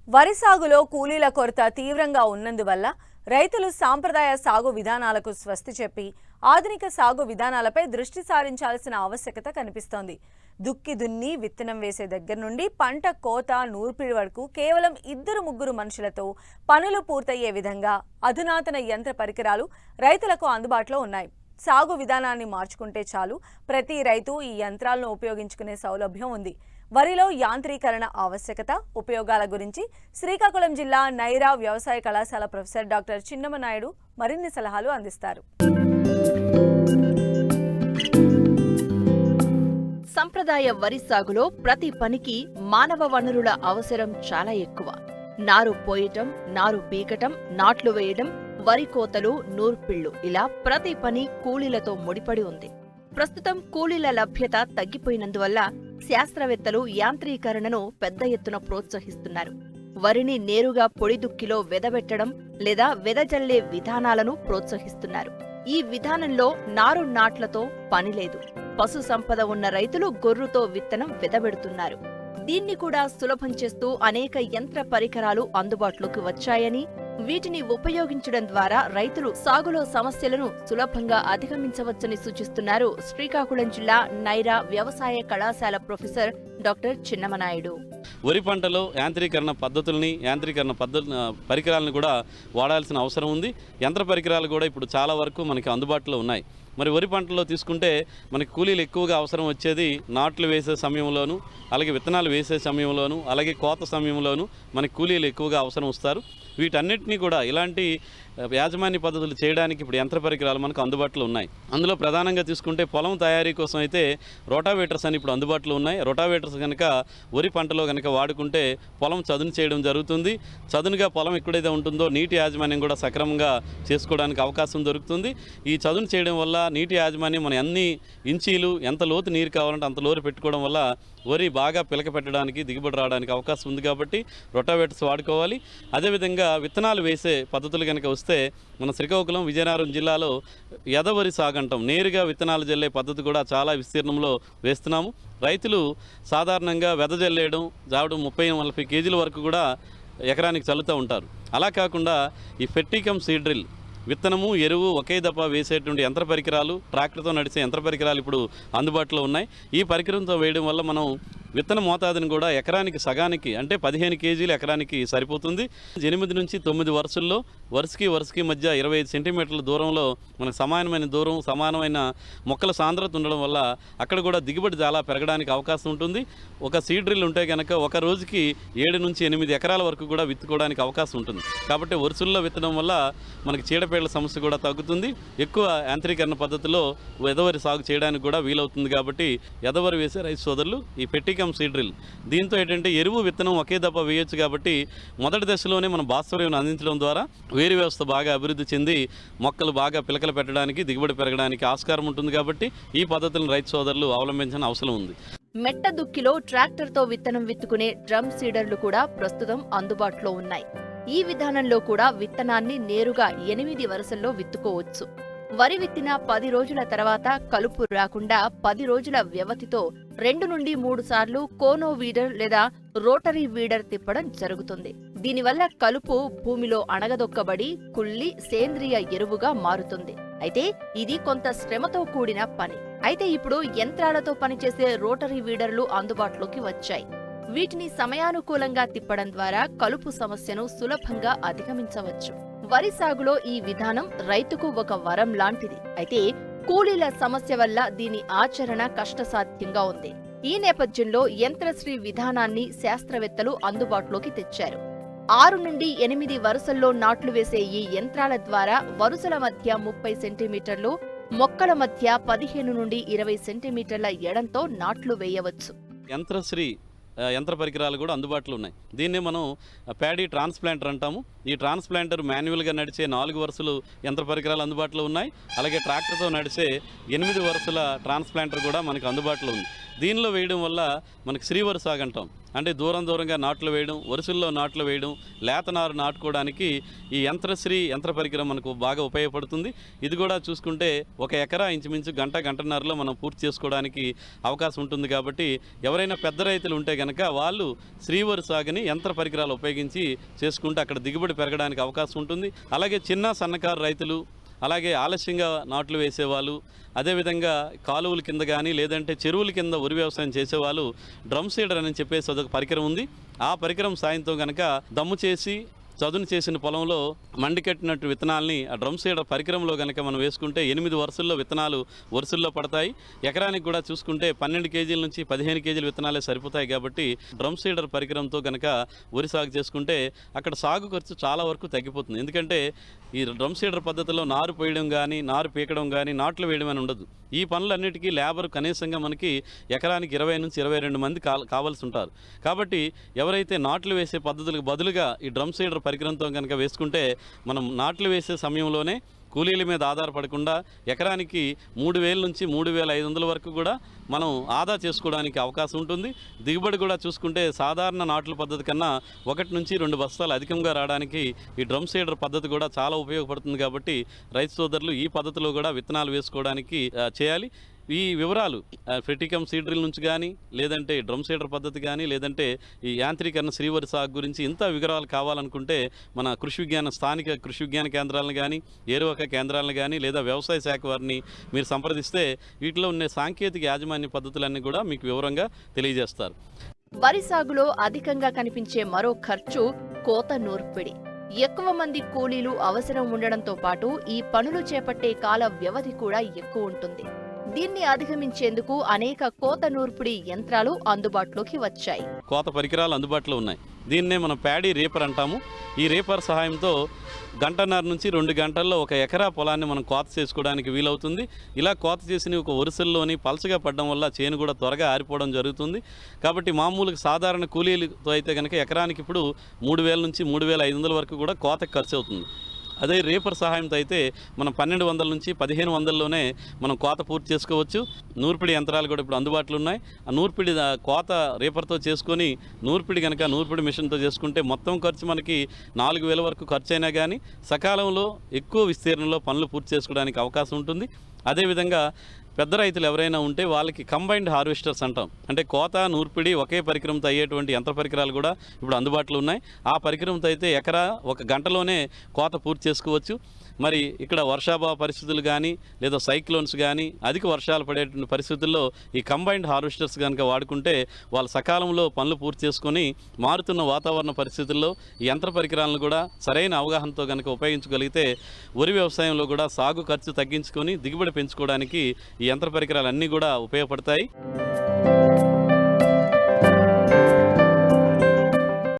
వరి సాగులో కూలీల కొరత తీవ్రంగా ఉన్నందువల్ల రైతులు సాంప్రదాయ సాగు విధానాలకు స్వస్తి చెప్పి ఆధునిక సాగు విధానాలపై దృష్టి సారించాల్సిన ఆవశ్యకత కనిపిస్తోంది. దుక్కి దున్ని విత్తనం వేసే దగ్గర నుండి పంట కోత నూర్పిడి వరకు కేవలం 2-3 మనుషులతో పనులు పూర్తయ్యే విధంగా అధునాతన యంత్ర పరికరాలు రైతులకు అందుబాటులో ఉన్నాయి. సాగు విధానాన్ని మార్చుకుంటే చాలు, ప్రతి రైతు ఈ యంత్రాలను ఉపయోగించుకునే సౌలభ్యం ఉంది. వరిలో యాంత్రీకరణ ఆవశ్యకత, ఉపయోగాల గురించి శ్రీకాకుళం జిల్లా నైరా వ్యవసాయ కళాశాల ప్రొఫెసర్ డాక్టర్ చిన్నమనాయుడు మరిన్ని సలహాలు అందిస్తారు. సంప్రదాయ వరి సాగులో ప్రతి పనికి మానవ వనరుల అవసరం చాలా ఎక్కువ. నారు పోయటం, నారు పీకటం, నాట్లు వేయడం, వరి కోతలు, నూర్పిళ్లు ఇలా ప్రతి పని కూలీలతో ముడిపడి ఉంది. ప్రస్తుతం కూలీల లభ్యత తగ్గిపోయినందువల్ల శాస్త్రవేత్తలు యాంత్రీకరణను పెద్ద ఎత్తున ప్రోత్సహిస్తున్నారు. వరిని నేరుగా పొడి దుక్కిలో వెదబెట్టడం లేదా వెదజల్లే విధానాలను ప్రోత్సహిస్తున్నారు. ఈ విధానంలో నారు నాట్లతో పనిలేదు. పశు సంపద ఉన్న రైతులు గొర్రుతో విత్తనం వెదబెడుతున్నారు. దీన్ని కూడా సులభం చేస్తూ అనేక యంత్ర పరికరాలు అందుబాటులోకి వచ్చాయని, వీటిని ఉపయోగించడం ద్వారా రైతులు సాగులో సమస్యలను సులభంగా అధిగమించవచ్చని సూచిస్తున్నారు శ్రీకాకుళం జిల్లా నైరా వ్యవసాయ కళాశాల ప్రొఫెసర్ డాక్టర్ చిన్నమనాయుడు. వరి పంటలో యాంత్రీకరణ పరికరాలను కూడా వాడాల్సిన అవసరం ఉంది. యంత్ర పరికరాలు కూడా ఇప్పుడు చాలా వరకు మనకి అందుబాటులో ఉన్నాయి. మరి వరి పంటలో తీసుకుంటే మనకి కూలీలు ఎక్కువగా అవసరం వచ్చేది నాట్లు వేసే సమయంలోనూ, అలాగే విత్తనాలు వేసే సమయంలోనూ, అలాగే కోత సమయంలోనూ మనకి కూలీలు ఎక్కువగా అవసరం వస్తారు. వీటన్నిటినీ కూడా ఇలాంటి యాజమాన్య పద్ధతులు చేయడానికి ఇప్పుడు యంత్ర పరికరాలు మనకు అందుబాటులో ఉన్నాయి. అందులో ప్రధానంగా తీసుకుంటే పొలం తయారీ కోసం అయితే రోటావేటర్స్ అని ఇప్పుడు అందుబాటులో ఉన్నాయి. రోటావేటర్స్ కనుక వరి పంటలో కనుక వాడుకుంటే పొలం చదును చేయడం జరుగుతుంది. చదునుగా పొలం ఎక్కడైతే ఉంటుందో నీటి యాజమాన్యం కూడా సక్రమంగా చేసుకోవడానికి అవకాశం దొరుకుతుంది. ఈ చదును చేయడం వల్ల నీటి యాజమాన్యం మన అన్ని ఇంచీలు ఎంత లోతు నీరు కావాలంటే అంత లోతు పెట్టుకోవడం వల్ల వరి బాగా పిలక పెట్టడానికి, దిగుబడి రావడానికి అవకాశం ఉంది. కాబట్టి రోటావేటర్స్ వాడుకోవాలి. అదేవిధంగా విత్తనాలు వేసే పద్ధతులు కనుక వస్తే మన శ్రీకాకుళం, విజయనగరం జిల్లాలో ఎదవరి సాగు అంటాం. నేరుగా విత్తనాలు జల్లే పద్ధతి కూడా చాలా విస్తీర్ణంలో వేస్తున్నాము. రైతులు సాధారణంగా వెదజల్లేయడం 30-40 కేజీల వరకు కూడా ఎకరానికి చల్లుతూ ఉంటారు. అలా కాకుండా ఈ ఫెర్టికమ్ సీడ్ డ్రిల్, విత్తనము, ఎరువు ఒకే దఫా వేసేటువంటి యంత్ర పరికరాలు, ట్రాక్టర్తో నడిచే యంత్ర పరికరాలు ఇప్పుడు అందుబాటులో ఉన్నాయి. ఈ పరికరంతో వేయడం వల్ల మనం విత్తన మోతాదుని కూడా ఎకరానికి సగానికి అంటే 15 కేజీలు ఎకరానికి సరిపోతుంది. 8 నుంచి 9 వరుసల్లో వరుసకి మధ్య 25 సెంటీమీటర్ల దూరంలో మనకు సమానమైన మొక్కల సాంద్రత ఉండడం వల్ల అక్కడ కూడా దిగుబడి చాలా పెరగడానికి అవకాశం ఉంటుంది. ఒక సీడ్ డ్రిల్ ఉంటే కనుక ఒక రోజుకి 7 నుంచి 8 ఎకరాల వరకు కూడా విత్తుకోవడానికి అవకాశం ఉంటుంది. కాబట్టి వరుసల్లో విత్తడం వల్ల మనకి చీడపీడల సమస్య కూడా తగ్గుతుంది. ఎక్కువ యాంత్రీకరణ పద్ధతిలో ఎదవరి సాగు చేయడానికి కూడా వీలవుతుంది. కాబట్టి ఎదవరి వేసే రైతు సోదరులు ఈ ఫెర్టికమ్ సీడ్ డ్రిల్, దీంతో ఏంటంటే ఎరువు విత్తనం ఒకే దఫా వేయొచ్చు. కాబట్టి మొదటి దశలోనే మనం భాస్వరం అందించడం ద్వారా వేరు వ్యవస్థ బాగా అభివృద్ధి చెంది మొక్కలు బాగా పిలకలు పెట్టడానికి, దిగుబడి పెరగడానికి ఆస్కారం ఉంటుంది. కాబట్టి ఈ పద్ధతులను రైతు సోదరులు అవలంబించాల్సిన అవసరం ఉంది. మెట్ట దుక్కిలో ట్రాక్టర్తో విత్తనం విత్తుకునే డ్రమ్ సీడర్లు కూడా ప్రస్తుతం అందుబాటులో ఉన్నాయి. ఈ విధానంలో కూడా విత్తనాన్ని నేరుగా 8 వరుసల్లో విత్తుకోవచ్చు. వరి విత్తిన 10 రోజుల తర్వాత కలుపు రాకుండా 10 రోజుల వ్యవధితో 2 నుండి 3 సార్లు కోనో వీడర్ లేదా రోటరీ వీడర్ తిప్పడం జరుగుతుంది. దీనివల్ల కలుపు భూమిలో అణగదొక్కబడి కుళ్ళి సేంద్రియ ఎరువుగా మారుతుంది. అయితే ఇది కొంత శ్రమతో కూడిన పని. అయితే ఇప్పుడు యంత్రాలతో పనిచేసే రోటరీ వీడర్లు అందుబాటులోకి వచ్చాయి. వీటిని సమయానుకూలంగా తిప్పడం ద్వారా కలుపు సమస్యను సులభంగా అధిగమించవచ్చు. వరి సాగులో ఈ విధానం రైతుకు ఒక వరం లాంటిది. అయితే కూలీల సమస్య వల్ల దీని ఆచరణ కష్టసాధ్యంగా ఉంది. ఈ నేపథ్యంలో యంత్రశ్రీ విధానాన్ని శాస్త్రవేత్తలు అందుబాటులోకి తెచ్చారు. 6 నుండి 8 వరుసల్లో నాట్లు వేసే ఈ యంత్రాల ద్వారా వరుసల మధ్య 30 సెంటీమీటర్లు, మొక్కల మధ్య 15 నుండి 20 సెంటీమీటర్ల ఎడంతో నాట్లు వేయవచ్చు. యంత్రశ్రీ యంత్ర పరికరాలు కూడా అందుబాటులో ఉన్నాయి. దీన్నే మనం ప్యాడీ ట్రాన్స్ప్లాంటర్ అంటాము. ఈ ట్రాన్స్ప్లాంటర్ మాన్యువల్గా నడిచే 4 వరుసలు యంత్ర పరికరాలు అందుబాటులో ఉన్నాయి. అలాగే ట్రాక్టర్తో నడిచే 8 వరుసల ట్రాన్స్ప్లాంటర్ కూడా మనకు అందుబాటులో ఉంది. దీనిలో వేయడం వల్ల మనకి శ్రీవరి సాగు అంటాం, అంటే దూరంగా నాట్లు వేయడం, వరుసల్లో నాట్లు వేయడం, లేత నారు నాటుకోవడానికి ఈ యంత్రశ్రీ యంత్ర పరికరం మనకు బాగా ఉపయోగపడుతుంది. ఇది కూడా చూసుకుంటే 1 ఎకరా ఇంచుమించు గంటన్నరలో మనం పూర్తి చేసుకోవడానికి అవకాశం ఉంటుంది. కాబట్టి ఎవరైనా పెద్ద రైతులు ఉంటే కనుక వాళ్ళు శ్రీవరి సాగుని యంత్ర పరికరాలు ఉపయోగించి చేసుకుంటే అక్కడ దిగుబడి పెరగడానికి అవకాశం ఉంటుంది. అలాగే చిన్న సన్నకారు రైతులు, అలాగే ఆలస్యంగా నాట్లు వేసేవాళ్ళు, అదేవిధంగా కాలువల కింద కానీ లేదంటే చెరువుల కింద వరి వ్యవసాయం చేసేవాళ్ళు డ్రమ్ సీడర్ అని చెప్పేసి అదొక పరికరం ఉంది. ఆ పరికరం సాయంతో కనుక దమ్ము చేసి చదును చేసిన పొలంలో మండికట్టినట్టు విత్తనాలని ఆ డ్రమ్ సీడర్ పరికరంలో కనుక మనం వేసుకుంటే 8 వరుసల్లో విత్తనాలు వరుసల్లో పడతాయి. ఎకరానికి కూడా చూసుకుంటే 12 కేజీల నుంచి 15 కేజీల విత్తనాలే సరిపోతాయి. కాబట్టి డ్రమ్ సీడర్ పరికరంతో కనుక వరి సాగు చేసుకుంటే అక్కడ సాగు ఖర్చు చాలా వరకు తగ్గిపోతుంది. ఎందుకంటే ఈ డ్రమ్ సీడర్ పద్ధతిలో నారు పోయడం కానీ, నారు పీకడం కానీ, నాట్లు వేయడం అని ఉండదు. ఈ పనులన్నిటికీ లేబర్ కనీసంగా మనకి ఎకరానికి 20 నుంచి 22 మంది కావాల్సి ఉంటారు. కాబట్టి ఎవరైతే నాట్లు వేసే పద్ధతులకు బదులుగా ఈ డ్రమ్ సీడర్ పరికరంతో కనుక వేసుకుంటే మనం నాట్లు వేసే సమయంలోనే కూలీల మీద ఆధారపడకుండా ఎకరానికి 3,000 నుంచి 3,500 వరకు కూడా మనం ఆదా చేసుకోవడానికి అవకాశం ఉంటుంది. దిగుబడి కూడా చూసుకుంటే సాధారణ నాట్ల పద్ధతి కన్నా 1 నుంచి 2 బస్తాలు అధికంగా రావడానికి ఈ డ్రమ్ సీడర్ పద్ధతి కూడా చాలా ఉపయోగపడుతుంది. కాబట్టి రైతు సోదరులు ఈ పద్ధతిలో కూడా విత్తనాలు వేసుకోవడానికి చేయాలి. ఈ వివరాలు ఫెటికమ్ సీడ్రిల్ నుంచి కానీ, లేదంటే డ్రమ్ సీడర్ పద్ధతి కానీ, లేదంటే ఈ యాంత్రీకరణ శ్రీవరి సాగు గురించి ఇంత వివరాలు కావాలనుకుంటే మన స్థానిక కృషి విజ్ఞాన కేంద్రాలను కానీ, ఏరువాక కేంద్రాలను కానీ, లేదా వ్యవసాయ శాఖ వారిని మీరు సంప్రదిస్తే వీటిలో ఉన్న సాంకేతిక యాజమాన్య పద్ధతులన్నీ కూడా మీకు వివరంగా తెలియజేస్తారు. వరి సాగులో అధికంగా కనిపించే మరో ఖర్చు కోత నూర్పిడి. ఎక్కువ మంది కూలీలు అవసరం ఉండడంతో పాటు ఈ పనులు చేపట్టే కాల వ్యవధి కూడా ఎక్కువ ఉంటుంది. దీన్ని అధిగమించేందుకు అనేక కోత నూర్పిడి యంత్రాలు అందుబాటులోకి వచ్చాయి. కోత పరికరాలు అందుబాటులో ఉన్నాయి. దీన్నే మనం ప్యాడీ రేపర్ అంటాము. ఈ రేపర్ సహాయంతో 1.5 నుంచి 2 గంటల్లో 1 ఎకరా పొలాన్ని మనం కోత చేసుకోవడానికి వీలవుతుంది. ఇలా కోత చేసిన ఒక వరుసల్లోని పలచగా పడడం వల్ల చేను కూడా త్వరగా ఆరిపోవడం జరుగుతుంది. కాబట్టి మామూలుగా సాధారణ కూలీలతో అయితే కనుక ఎకరానికి ఇప్పుడు 3,000 నుంచి 3,500 వరకు కూడా కోతకు ఖర్చు అవుతుంది. అదే రేపర్ సహాయంతో అయితే మనం 1,200 నుంచి 1,500లోనే మనం కోత పూర్తి చేసుకోవచ్చు. నూర్పిడి యంత్రాలు కూడా ఇప్పుడు అందుబాటులో ఉన్నాయి. ఆ నూర్పిడి కోత రేపర్తో చేసుకొని నూర్పిడి మిషన్తో చేసుకుంటే మొత్తం ఖర్చు మనకి 4,000 వరకు ఖర్చు అయినా కానీ సకాలంలో ఎక్కువ విస్తీర్ణంలో పనులు పూర్తి చేసుకోవడానికి అవకాశం ఉంటుంది. అదేవిధంగా పెద్ద రైతులు ఎవరైనా ఉంటే వాళ్ళకి కంబైన్డ్ హార్వెస్టర్స్ అంటాం, అంటే కోత నూర్పిడి ఒకే పరికరంతో అయ్యేటువంటి యంత్ర పరికరాలు కూడా ఇప్పుడు అందుబాటులో ఉన్నాయి. ఆ పరికరంతో అయితే ఎకరా 1 గంటలోనే కోత పూర్తి చేసుకోవచ్చు. మరి ఇక్కడ వర్షాభావ పరిస్థితులు కానీ, లేదా సైక్లోన్స్ కానీ, అధిక వర్షాలు పడేటువంటి పరిస్థితుల్లో ఈ కంబైన్డ్ హార్వెస్టర్స్ కనుక వాడుకుంటే వాళ్ళు సకాలంలో పనులు పూర్తి చేసుకొని మారుతున్న వాతావరణ పరిస్థితుల్లో ఈ యంత్ర పరికరాలను కూడా సరైన అవగాహనతో కనుక ఉపయోగించగలిగితే వరి వ్యవసాయంలో కూడా సాగు ఖర్చు తగ్గించుకొని దిగుబడి పెంచుకోవడానికి ఈ యంత్ర పరికరాలు అన్నీ కూడా ఉపయోగపడతాయి.